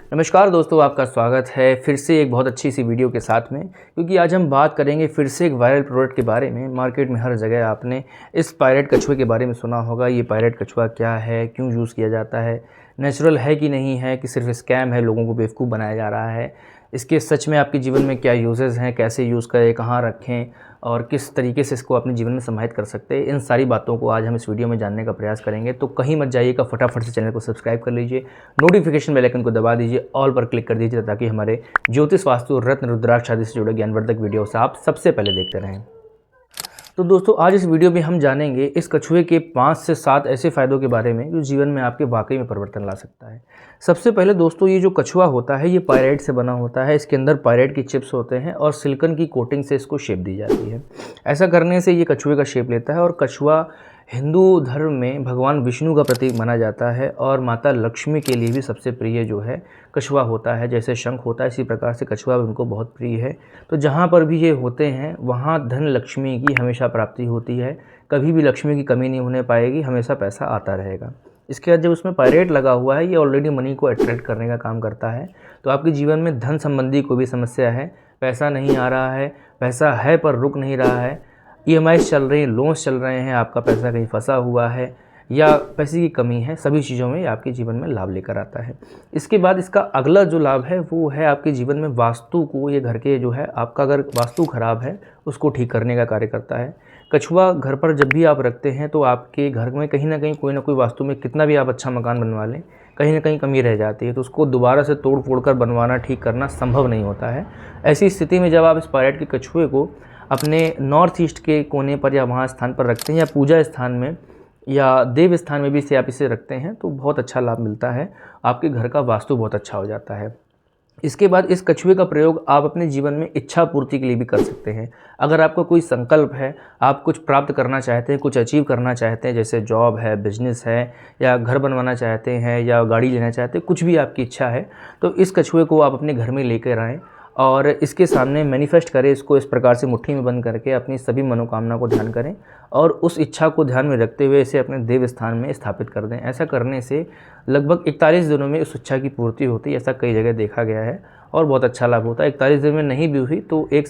नमस्कार दोस्तों, आपका स्वागत है फिर से एक बहुत अच्छी सी वीडियो के साथ में। क्योंकि आज हम बात करेंगे फिर से एक वायरल प्रोडक्ट के बारे में। मार्केट में हर जगह आपने इस पायरेट कछुए के बारे में सुना होगा। ये पायरेट कछुआ क्या है, क्यों यूज़ किया जाता है, नेचुरल है कि नहीं है, कि सिर्फ स्कैम है, लोगों को बेवकूफ़ बनाया जा रहा है, इसके सच में आपके जीवन में क्या यूजेस हैं, कैसे यूज़ करें, कहाँ रखें और किस तरीके से इसको अपने जीवन में समाहित कर सकते हैं, इन सारी बातों को आज हम इस वीडियो में जानने का प्रयास करेंगे। तो कहीं मत जाइएगा, फटाफट से चैनल को सब्सक्राइब कर लीजिए, नोटिफिकेशन बेल आइकन को दबा दीजिए, ऑल पर क्लिक कर दीजिए ताकि हमारे ज्योतिष वास्तु रत्न रुद्राक्ष आदि से जुड़े ज्ञानवर्धक वीडियोस आप सबसे पहले देखते रहें। तो दोस्तों, आज इस वीडियो में हम जानेंगे इस कछुए के 5 से 7 ऐसे फ़ायदों के बारे में जो जीवन में आपके वाकई में परिवर्तन ला सकता है। सबसे पहले दोस्तों, ये जो कछुआ होता है ये पायरेट से बना होता है। इसके अंदर पायरेट की चिप्स होते हैं और सिलिकॉन की कोटिंग से इसको शेप दी जाती है। ऐसा करने से ये कछुए का शेप लेता है। और कछुआ हिंदू धर्म में भगवान विष्णु का प्रतीक माना जाता है और माता लक्ष्मी के लिए भी सबसे प्रिय जो है कछुआ होता है। जैसे शंख होता है, इसी प्रकार से कछुआ भी उनको बहुत प्रिय है। तो जहाँ पर भी ये होते हैं वहाँ धन लक्ष्मी की हमेशा प्राप्ति होती है। कभी भी लक्ष्मी की कमी नहीं होने पाएगी, हमेशा पैसा आता रहेगा। इसके बाद जब उसमें पायरेट लगा हुआ है, ये ऑलरेडी मनी को अट्रैक्ट करने का काम करता है। तो आपके जीवन में धन संबंधी कोई भी समस्या है, पैसा नहीं आ रहा है, पैसा है पर रुक नहीं रहा है, ईएमआईज़ चल रही हैं, लोन्स चल रहे हैं, आपका पैसा कहीं फंसा हुआ है या पैसे की कमी है, सभी चीज़ों में आपके जीवन में लाभ लेकर आता है। इसके बाद इसका अगला जो लाभ है वो है आपके जीवन में वास्तु को, ये घर के जो है आपका अगर वास्तु खराब है उसको ठीक करने का कार्य करता है। कछुआ घर पर जब भी आप रखते हैं तो आपके घर में कहीं ना कोई वास्तु में कितना भी आप अच्छा मकान बनवा लें, कहीं ना कहीं कमी रह जाती है। तो उसको दोबारा से तोड़ फोड़ कर बनवाना, ठीक करना संभव नहीं होता है। ऐसी स्थिति में जब आप इस पायरेट के कछुए को अपने नॉर्थ ईस्ट के कोने पर या वहाँ स्थान पर रखते हैं या पूजा स्थान में या देव स्थान में भी से आप इसे रखते हैं तो बहुत अच्छा लाभ मिलता है। आपके घर का वास्तु बहुत अच्छा हो जाता है। इसके बाद इस कछुए का प्रयोग आप अपने जीवन में इच्छा पूर्ति के लिए भी कर सकते हैं। अगर आपका कोई संकल्प है, आप कुछ प्राप्त करना चाहते हैं, कुछ अचीव करना चाहते हैं, जैसे जॉब है, बिजनेस है या घर बनवाना चाहते हैं या गाड़ी लेना चाहते हैं, कुछ भी आपकी इच्छा है, तो इस कछुए को आप अपने घर में लेकर आएँ और इसके सामने मैनिफेस्ट करें। इसको इस प्रकार से मुट्ठी में बंद करके अपनी सभी मनोकामना को ध्यान करें और उस इच्छा को ध्यान में रखते हुए इसे अपने देव स्थान में स्थापित कर दें। ऐसा करने से लगभग 41 दिनों में उस इच्छा की पूर्ति होती है। ऐसा कई जगह देखा गया है और बहुत अच्छा लाभ होता है। 41 दिन में नहीं भी हुई तो एक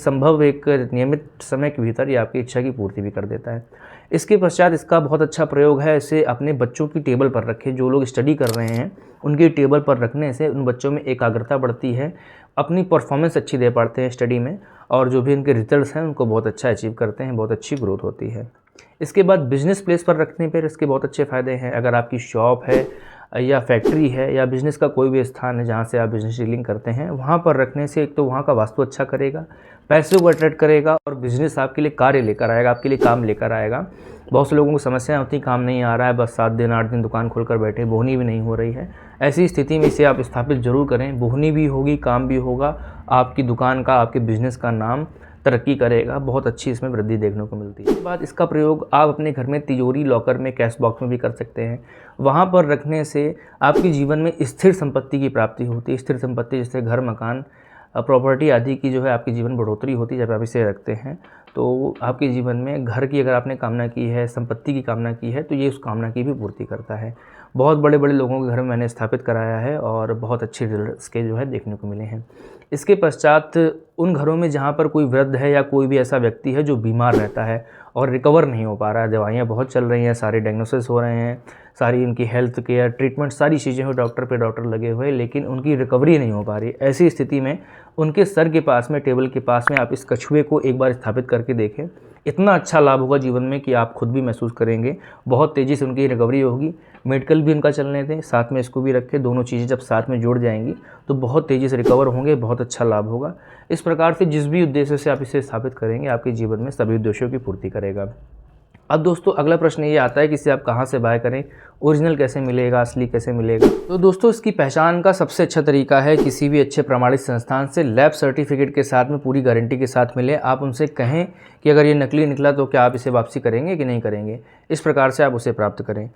नियमित समय के भीतर ये आपकी इच्छा की पूर्ति भी कर देता है। इसके पश्चात इसका बहुत अच्छा प्रयोग है, इसे अपने बच्चों की टेबल पर रखें। जो लोग स्टडी कर रहे हैं उनकी टेबल पर रखने से उन बच्चों में एकाग्रता बढ़ती है, अपनी परफॉर्मेंस अच्छी दे पाते हैं स्टडी में और जो भी उनके रिजल्ट्स हैं उनको बहुत अच्छा अचीव करते हैं, बहुत अच्छी ग्रोथ होती है। इसके बाद बिज़नेस प्लेस पर रखने पर इसके बहुत अच्छे फ़ायदे हैं। अगर आपकी शॉप है या फैक्ट्री है या बिज़नेस का कोई भी स्थान है जहाँ से आप बिज़नेस डीलिंग करते हैं, वहाँ पर रखने से एक तो वहाँ का वास्तु अच्छा करेगा, पैसे को अट्रैक्ट करेगा और बिज़नेस आपके लिए कार्य लेकर आएगा, आपके लिए काम लेकर आएगा। बहुत से लोगों को समस्याएं होती, काम नहीं आ रहा है, बस 7 दिन 8 दिन दुकान खोलकर बैठे, बोहनी भी नहीं हो रही है। ऐसी स्थिति में इसे आप स्थापित ज़रूर करें। बोहनी भी होगी, काम भी होगा, आपकी दुकान का, आपके बिज़नेस का नाम तरक्की करेगा। बहुत अच्छी इसमें वृद्धि देखने को मिलती है। इसके बाद इसका प्रयोग आप अपने घर में तिजोरी, लॉकर में, कैश बॉक्स में भी कर सकते हैं। वहाँ पर रखने से आपके जीवन में स्थिर संपत्ति की प्राप्ति होती है। स्थिर संपत्ति जैसे घर, मकान, प्रॉपर्टी आदि की जो है आपके जीवन में बढ़ोतरी होती है जब आप इसे रखते हैं। तो आपके जीवन में घर की अगर आपने कामना की है, संपत्ति की कामना की है, तो ये उस कामना की भी पूर्ति करता है। बहुत बड़े बड़े लोगों के घर में मैंने स्थापित कराया है और बहुत अच्छे रिजल्ट इसके जो है देखने को मिले हैं। इसके पश्चात उन घरों में जहाँ पर कोई वृद्ध है या कोई भी ऐसा व्यक्ति है जो बीमार रहता है और रिकवर नहीं हो पा रहा है, दवाइयाँ बहुत चल रही हैं, सारे डायग्नोसिस हो रहे हैं, सारी इनकी हेल्थ केयर, ट्रीटमेंट, सारी चीज़ें हो, डॉक्टर पे डॉक्टर लगे हुए, लेकिन उनकी रिकवरी नहीं हो पा रही। ऐसी स्थिति में उनके सर के पास में, टेबल के पास में आप इस कछुए को एक बार स्थापित करके देखें। इतना अच्छा लाभ होगा जीवन में कि आप खुद भी महसूस करेंगे। बहुत तेज़ी से उनकी रिकवरी होगी। मेडिकल भी उनका चलने दें, साथ में इसको भी रखें। दोनों चीज़ें जब साथ में जुड़ जाएंगी तो बहुत तेज़ी से रिकवर होंगे, बहुत अच्छा लाभ होगा। इस प्रकार से जिस भी उद्देश्य से आप इसे स्थापित करेंगे आपके जीवन में सभी उद्देश्यों की पूर्ति करेगा। अब दोस्तों, अगला प्रश्न ये आता है कि इसे आप कहाँ से बाय करें, ओरिजिनल कैसे मिलेगा, असली कैसे मिलेगा। तो दोस्तों, इसकी पहचान का सबसे अच्छा तरीका है किसी भी अच्छे प्रमाणित संस्थान से लैब सर्टिफिकेट के साथ में, पूरी गारंटी के साथ मिले। आप उनसे कहें कि अगर ये नकली निकला तो क्या आप इसे वापसी करेंगे कि नहीं करेंगे, इस प्रकार से आप उसे प्राप्त करें।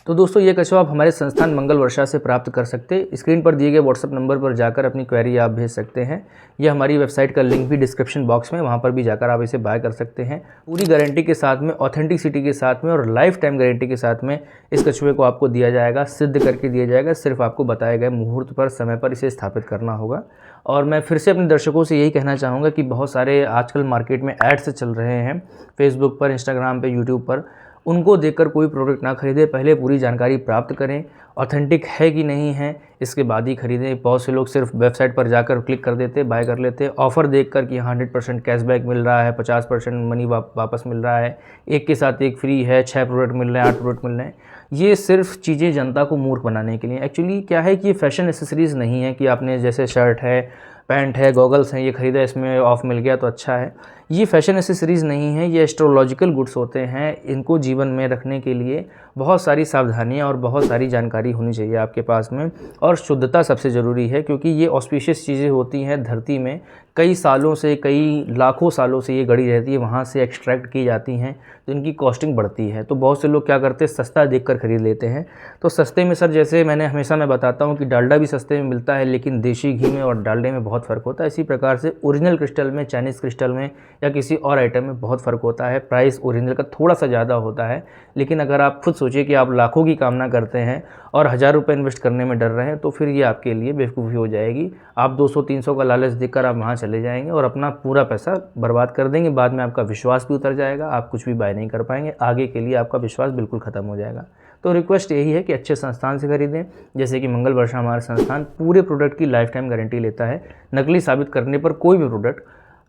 तो दोस्तों ये कछुआ आप हमारे संस्थान मंगल वर्षा से प्राप्त कर सकते हैं। स्क्रीन पर दिए गए व्हाट्सअप नंबर पर जाकर अपनी क्वेरी आप भेज सकते हैं। यह हमारी वेबसाइट का लिंक भी डिस्क्रिप्शन बॉक्स में, वहाँ पर भी जाकर आप इसे बाय कर सकते हैं। पूरी गारंटी के साथ में, ऑथेंटिसिटी के साथ में और लाइफ टाइम गारंटी के साथ में इस कछुए को आपको दिया जाएगा, सिद्ध करके दिया जाएगा। सिर्फ आपको बताए गए मुहूर्त पर, समय पर इसे स्थापित करना होगा। और मैं फिर से अपने दर्शकों से यही कहना चाहूँगा कि बहुत सारे आजकल मार्केट में एड्स चल रहे हैं फेसबुक पर, इंस्टाग्राम पे, यूट्यूब पर। उनको देखकर कोई प्रोडक्ट ना खरीदें, पहले पूरी जानकारी प्राप्त करें, ऑथेंटिक है कि नहीं है, इसके बाद ही खरीदें। बहुत से लोग सिर्फ वेबसाइट पर जाकर क्लिक कर देते, बाय कर लेते, ऑफ़र देखकर कि 100% कैशबैक मिल रहा है, 50% मनी वापस मिल रहा है, एक के साथ एक फ्री है, 6 प्रोडक्ट मिल रहे हैं, 8 प्रोडक्ट मिल रहे हैं। ये सिर्फ चीज़ें जनता को मूर्ख बनाने के लिए। एक्चुअली क्या है कि ये फैशन एसेसरीज़ नहीं है कि आपने जैसे शर्ट है, पैंट है, गॉगल्स हैं, ये ख़रीदा, इसमें ऑफ़ मिल गया तो अच्छा है। ये फैशन एसेसरीज़ नहीं है, ये एस्ट्रोलॉजिकल गुड्स होते हैं। इनको जीवन में रखने के लिए बहुत सारी सावधानियाँ और बहुत सारी जानकारी होनी चाहिए आपके पास में, और शुद्धता सबसे ज़रूरी है, क्योंकि ये ऑस्पिशियस चीज़ें होती हैं। धरती में कई सालों से, कई लाखों सालों से ये गड़ी रहती है, वहाँ से एक्सट्रैक्ट की जाती हैं, तो इनकी कॉस्टिंग बढ़ती है। तो बहुत से लोग क्या करते हैं, सस्ता देखकर खरीद लेते हैं। तो सस्ते में सर, जैसे मैं बताता हूँ कि डालडा भी सस्ते में मिलता है, लेकिन देशी घी में और डालडे में बहुत फ़र्क होता है। इसी प्रकार से ओरिजिनल क्रिस्टल में, चाइनीज़ क्रिस्टल में या किसी और आइटम में बहुत फ़र्क होता है। प्राइस ओरिजिनल का थोड़ा सा ज़्यादा होता है, लेकिन अगर आप खुद सोचिए कि आप लाखों की कामना करते हैं और 1000 रुपये इन्वेस्ट करने में डर रहे हैं, तो फिर ये आपके लिए बेवकूफ़ी हो जाएगी। आप 200-300 का लालच देखकर आप वहाँ चले जाएंगे और अपना पूरा पैसा बर्बाद कर देंगे। बाद में आपका विश्वास भी उतर जाएगा, आप कुछ भी बाय नहीं कर पाएंगे, आगे के लिए आपका विश्वास बिल्कुल ख़त्म हो जाएगा। तो रिक्वेस्ट यही है कि अच्छे संस्थान से खरीदें, जैसे कि मंगल वर्षा हमारा संस्थान पूरे प्रोडक्ट की लाइफ टाइम गारंटी लेता है। नकली साबित करने पर कोई भी प्रोडक्ट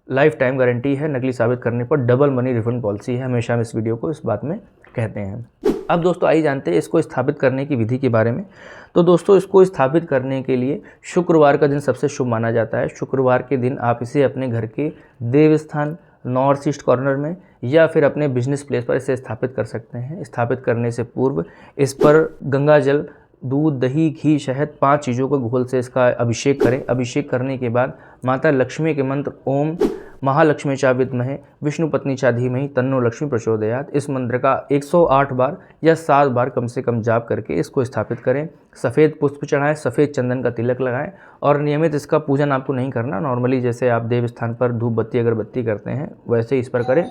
लाइफ टाइम गारंटी है, नकली साबित करने पर डबल मनी रिफंड पॉलिसी है। हमेशा हम इस वीडियो को इस बात में कहते हैं। अब दोस्तों आइए जानते हैं इसको स्थापित करने की विधि के बारे में। तो दोस्तों इसको स्थापित करने के लिए शुक्रवार का दिन सबसे शुभ माना जाता है। शुक्रवार के दिन आप इसे अपने घर के देव स्थान, नॉर्थ ईस्ट कॉर्नर में या फिर अपने बिजनेस प्लेस पर इसे स्थापित कर सकते हैं। स्थापित करने से पूर्व इस पर गंगा जल, दूध, दही, घी, शहद 5 चीज़ों को घोल से इसका अभिषेक करें। अभिषेक करने के बाद माता लक्ष्मी के मंत्र ओम महालक्ष्मी चा विद्महे विष्णु पत्नी चा धीमहि तन्नो लक्ष्मी प्रचोदयात, इस मंत्र का 108 बार या 7 बार कम से कम जाप करके इसको स्थापित करें। सफ़ेद पुष्प चढ़ाएं, सफ़ेद चंदन का तिलक लगाएं और नियमित इसका पूजन आपको नहीं करना। नॉर्मली जैसे आप देव स्थान पर धूप बत्ती अगरबत्ती करते हैं, वैसे इस पर करें।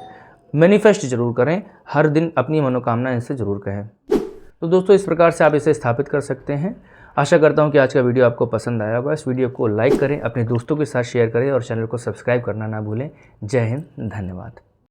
मैनिफेस्ट जरूर करें, हर दिन अपनी मनोकामना इनसे ज़रूर कहें। तो दोस्तों इस प्रकार से आप इसे स्थापित कर सकते हैं। आशा करता हूं कि आज का वीडियो आपको पसंद आया होगा। इस वीडियो को लाइक करें, अपने दोस्तों के साथ शेयर करें और चैनल को सब्सक्राइब करना ना भूलें। जय हिंद, धन्यवाद।